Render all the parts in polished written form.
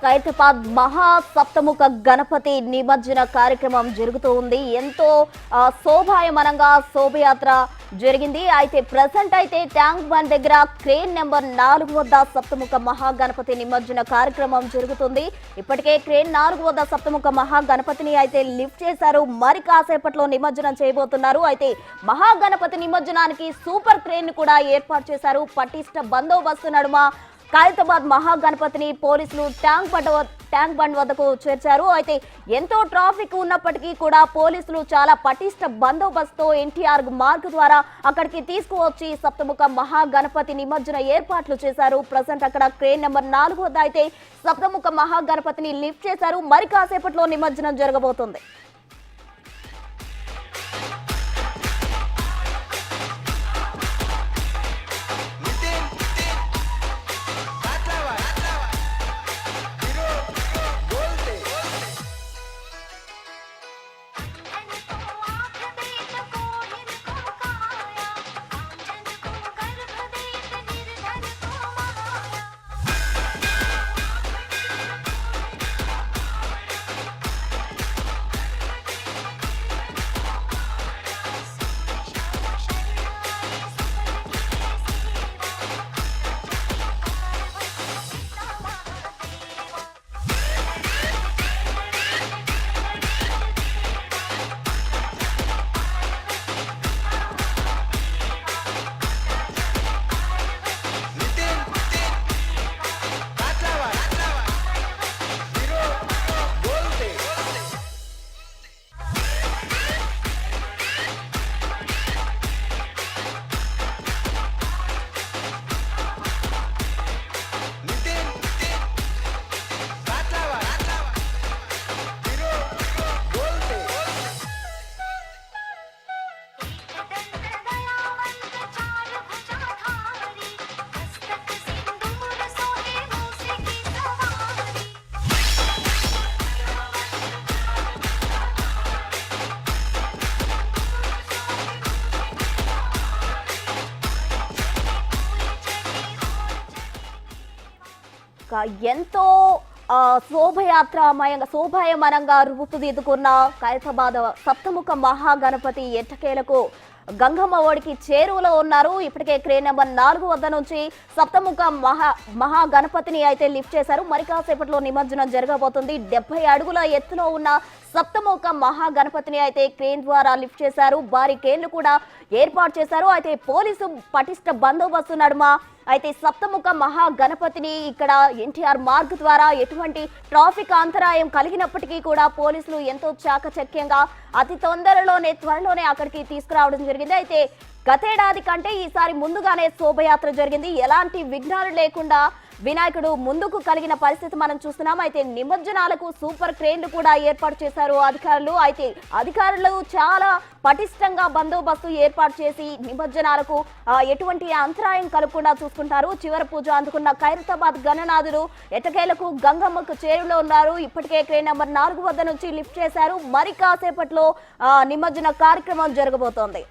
ఖైరతాబాద్ మహా సప్తముఖ గణపతి నిమజ్జన కార్యక్రమం జరుగుతూ ఉంది. ఎంతో శోభాయమానంగా శోభయాత్ర జరిగింది. అయితే ప్రెసెంట్ అయితే ట్యాంక్ బండ్ దగ్గర క్రేన్ నెంబర్ 4 వద్ద సప్తముఖ మహాగణపతి నిమజ్జన కార్యక్రమం జరుగుతుంది. ఇప్పటికే క్రేన్ 4 వద్ద సప్తముఖ మహాగణపతిని అయితే లిఫ్ట్ చేశారు. మరి కాసేపట్లో నిమజ్జనం చేయబోతున్నారు. అయితే మహాగణపతి నిమజ్జనానికి సూపర్ క్రేన్ కూడా ఏర్పాటు చేశారు. పటిష్ట బందోబస్తు నడుమ ఖైరతాబాద్ మహాగణపతిని పోలీసులు ట్యాంక్ బండ్ వద్దకు చేర్చారు. అయితే ఎంతో ట్రాఫిక్ ఉన్నప్పటికీ కూడా పోలీసులు చాలా పటిష్ట బందోబస్తుతో ఎన్టీఆర్ మార్గ్ ద్వారా అక్కడికి తీసుకువచ్చి సప్తముఖ మహాగణపతి నిమజ్జన ఏర్పాట్లు చేశారు. ప్రజెంట్ అక్కడ క్రేన్ నెంబర్ 4 వద్ద అయితే సప్తముఖ మహాగణపతిని లిఫ్ట్ చేశారు. మరి కాసేపట్లో నిమజ్జనం జరగబోతుంది. ఎంతో శోభాయమానంగా రూపుదిద్దుకున్న ఖైరతాబాద్ సప్తముఖ మహాగణపతి ఎట్టకేలకు గంగమ్మ ఒడికి చేరువలో ఉన్నారు. ఇప్పటికే క్రేన్ నెంబర్ 4 వద్ద నుంచి సప్తముఖ మహాగణపతిని అయితే లిఫ్ట్ చేశారు. మరి కాసేపట్లో నిమజ్జనం జరగబోతుంది. 70 అడుగుల ఎత్తులో ఉన్న సప్తముఖ మహాగణపతిని అయితే క్రేన్ ద్వారా లిఫ్ట్ చేశారు. భారీ క్రేన్లు కూడా ఏర్పాటు చేశారు. అయితే పోలీసు పటిష్ట బందోబస్తు నడుమ అయితే సప్తముఖ మహాగణపతిని ఇక్కడ ఎన్టీఆర్ మార్గ్ ద్వారా ఎటువంటి ట్రాఫిక్ అంతరాయం కలిగినప్పటికీ కూడా పోలీసులు ఎంతో చాకచక్యంగా అతి త్వరలోనే అక్కడికి తీసుకురావడం జరిగింది. అయితే గతేడాది కంటే ఈసారి ముందుగానే శోభయాత్ర జరిగింది. ఎలాంటి విఘ్నాలు లేకుండా వినాయకుడు ముందుకు కలిగిన పరిస్థితి మనం చూస్తున్నాం. అయితే నిమజ్జనాలకు సూపర్ క్రేన్లు కూడా ఏర్పాటు చేశారు అధికారులు. అయితే అధికారులు చాలా పటిష్టంగా బందోబస్తు ఏర్పాటు చేసి నిమజ్జనాలకు ఎటువంటి అంతరాయం కలగకుండా చూసుకుంటారు. చివరి పూజ అందుకున్న ఖైరతాబాద్ గణనాథులు ఎట్టకేలకు గంగమ్మకు చేరువలో ఉన్నారు. ఇప్పటికే క్రేన్ నెంబర్ 4 వద్ద నుంచి లిఫ్ట్ చేశారు. మరి కాసేపట్లో నిమజ్జన కార్యక్రమం జరగబోతోంది.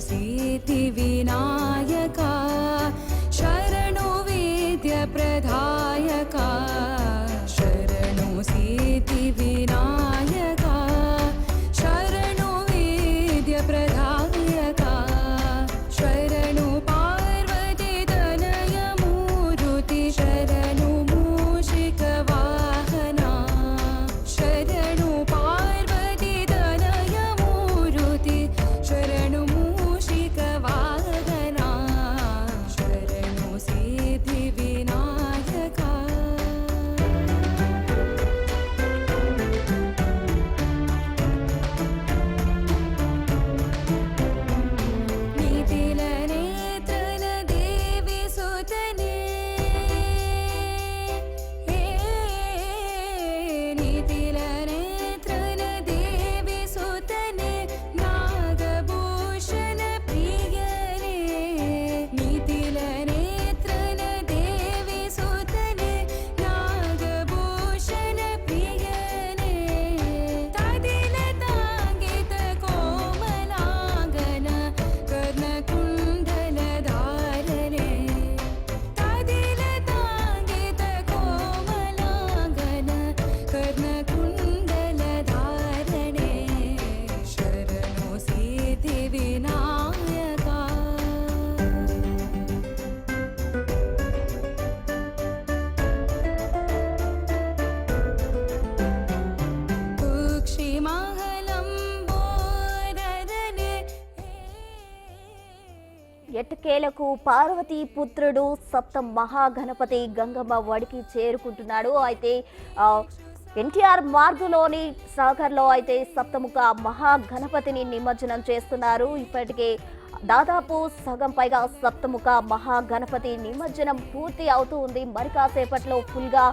सिद्धिविनायका शरणो वेद्यप्रदायका शरणो सिद्धिविनायका शरणो वेद्यप्रदायका शरणो पार्वतीतनयमूर्ति शरणो मूषिकवाहना शरणो पार्वतीतनयमूर्ति शरणो मूषिकवाहना शरणो सिद्धिविनायका नीतिलनेत्रन देवी सुतने नीतिलनेत्रन देवी सुतने नागभूषण प्रियने नीतिलनेत्रन देवी सुतने नागभूषण प्रियने तादिल तांगित कोमलांगन कर्णकुण्डलधारणे तादिल तांगित कोमलांगन कर्णकुण्डलधारणे शरणो सिद्धिविनायका కుక్షిమహలంబోదరనే ఎట్టకేలకు పార్వతీ పుత్రుడు సప్త మహాగణపతి గంగమ్మ వడికి చేరుకుంటున్నాడు. అయితే ఎన్టీఆర్ మార్గులోని సాగర్లో అయితే సప్తముఖ మహాగణపతిని నిమజ్జనం చేస్తున్నారు. ఇప్పటికే దాదాపు సగం పైగా సప్తముఖ మహాగణపతి నిమజ్జనం పూర్తి అవుతూ ఉంది. మరి కాసేపట్లో ఫుల్గా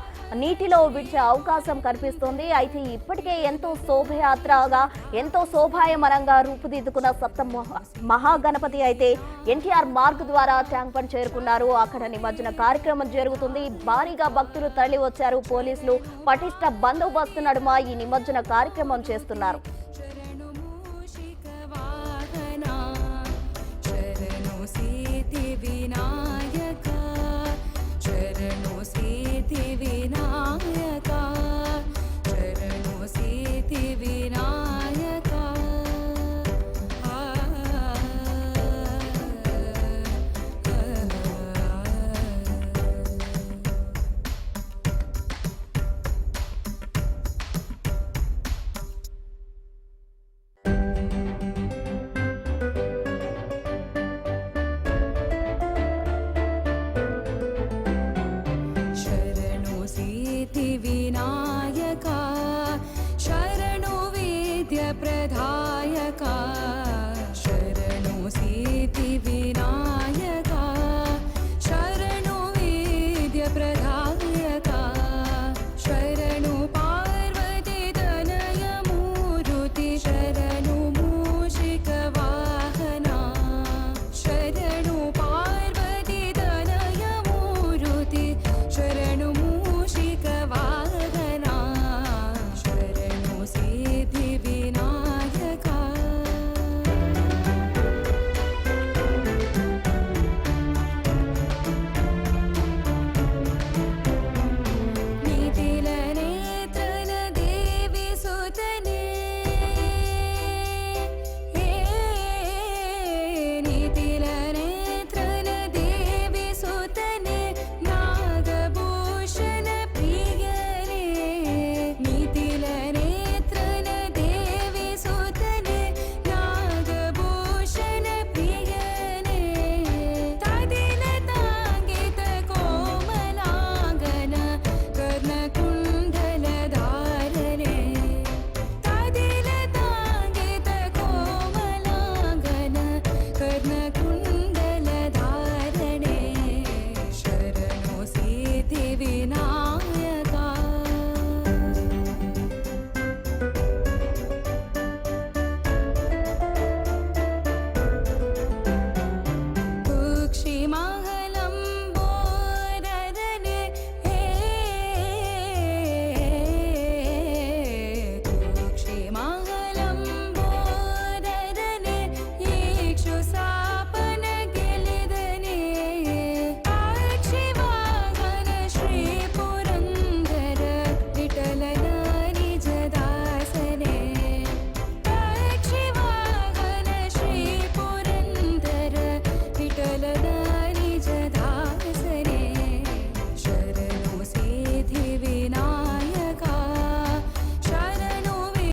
నీటిలో విడిచే అవకాశం కనిపిస్తుంది. అయితే ఇప్పటికే ఎంతో శోభయాత్రగా ఎంతో శోభాయమనంగా రూపుదిద్దుకున్న సప్త మహాగణపతి అయితే ఎన్టీఆర్ మార్గ్ ద్వారా ట్యాంక్ బండ్ చేరుకున్నారు. అక్కడ నిమజ్జన కార్యక్రమం జరుగుతుంది. భారీగా భక్తులు తరలి వచ్చారు. పోలీసులు పటిష్ట బందోబస్తు నడుమ ఈ నిమజ్జన కార్యక్రమం చేస్తున్నారు.